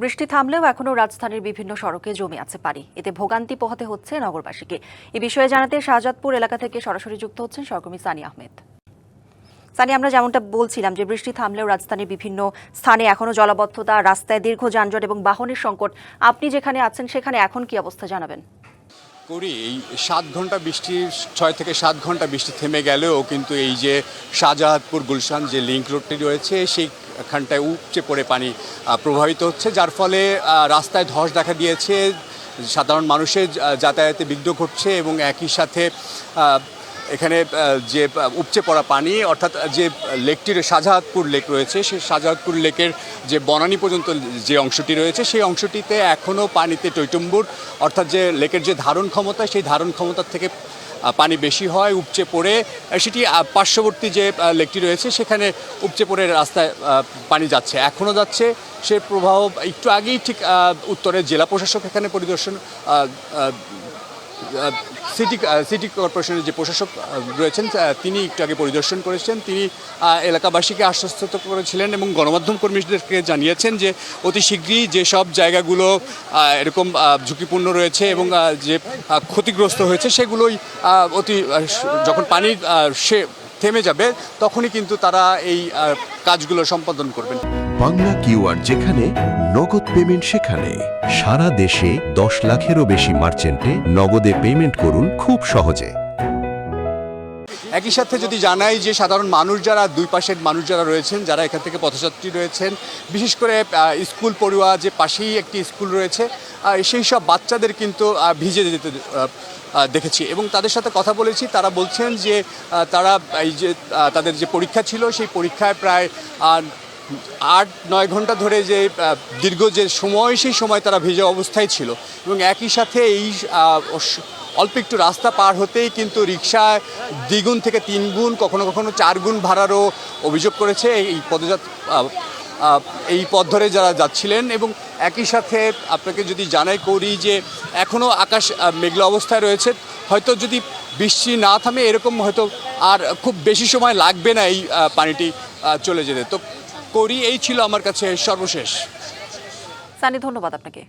বৃষ্টি থামলেও এখনও রাজধানীর বিভিন্ন সড়কে জমে আছে পানি। এতে ভোগান্তি পোহাতে হচ্ছে নগরবাসীকে। এ বিষয়ে জানাতে শাহজাদপুর এলাকা থেকে সরাসরি যুক্ত হচ্ছেন সহকর্মী সানি আহমেদ। সানি, আমরা যেমনটা বলছিলাম যে বৃষ্টি থামলেও রাজধানীর বিভিন্ন স্থানে এখনো জলাবদ্ধতা, রাস্তায় দীর্ঘ যানজট এবং বাহনের সংকট। আপনি যেখানে আছেন সেখানে এখন কি অবস্থা জানাবেন? এই 7 ঘন্টা বৃষ্টির 6 থেকে 7 ঘন্টা বৃষ্টি থেমে গেলেও কিন্তু এই যে শাহজাহাদপুর গুলশান যে লিংক রোডটি রয়েছে সেইখানটায় উপচে পড়ে পানি প্রবাহিত হচ্ছে, যার ফলে রাস্তায় ধস দেখা দিয়েছে, সাধারণ মানুষের যাতায়াতে বিঘ্ন ঘটছে এবং একই সাথে এখানে যে উপচে পড়া পানি, অর্থাৎ যে লেকটির শাহজাহাদপুর লেক রয়েছে, সেই শাহজাহাদপুর লেকের যে বনানী পর্যন্ত যে অংশটি রয়েছে সেই অংশটিতে এখনও পানিতে টইটুম্বুর, অর্থাৎ যে লেকের যে ধারণ ক্ষমতা সেই ধারণ ক্ষমতার থেকে পানি বেশি হয়, উপচে পড়ে সেটি পার্শ্ববর্তী যে লেকটি রয়েছে সেখানে উপচে পড়ে রাস্তায় পানি যাচ্ছে, এখনও যাচ্ছে। সে প্রবাহ একটু আগেই ঠিক উত্তরের জেলা প্রশাসক এখানে পরিদর্শন, সিটি কর্পোরেশনের যে প্রশাসক রয়েছেন তিনি একটু আগে পরিদর্শন করেছেন। তিনি এলাকাবাসীকে আশ্বস্ত করেছিলেন এবং গণমাধ্যম কর্মীদেরকে জানিয়েছেন যে অতি শীঘ্রই যেসব জায়গাগুলো এরকম ঝুঁকিপূর্ণ রয়েছে এবং যে ক্ষতিগ্রস্ত হয়েছে সেগুলোই যখন পানি থেমে যাবে তখনই কিন্তু তারা এই কাজগুলো সম্পাদন করবেন। বাংলা কিউআর যেখানে নগদ পেমেন্ট সেখানে। সারা দেশে 10 লাখেরও বেশি মার্চেন্টে নগদে পেমেন্ট করুন খুব সহজে। একই সাথে যদি জানাই যে সাধারণ মানুষ যারা, দুই পাশের মানুষ যারা রয়েছেন, যারা এখান থেকে পথযাত্রী রয়েছেন, বিশেষ করে স্কুল পড়ুয়া, যে পাশেই একটি স্কুল রয়েছে, সেই সব বাচ্চাদের কিন্তু ভিজে যেতে দেখেছি এবং তাদের সাথে কথা বলেছি। তারা বলছেন যে তারা এই যে তাদের যে পরীক্ষা ছিল সেই পরীক্ষায় প্রায় 8-9 ঘন্টা ধরে যে দীর্ঘ যে সময়, সেই সময় তারা ভিজে অবস্থায় ছিল এবং একই সাথে এই অল্প একটু রাস্তা পার হতেই কিন্তু রিকশায় 2 গুণ থেকে 3 গুণ, কখনো কখনো 4 গুণ ভাড়ারও অভিযোগ করেছে এই পথ ধরে যারা যাচ্ছিলেন। এবং একই সাথে আপনাকে যদি জানাই করি যে এখনও আকাশ মেঘলা অবস্থায় রয়েছে, হয়তো যদি বৃষ্টি না থামে এরকম হয়তো আর খুব বেশি সময় লাগবে না এই পানিটি চলে যেতে। তো এই ছিল আমার কাছে সর্বশেষ। সানি, ধন্যবাদ আপনাকে।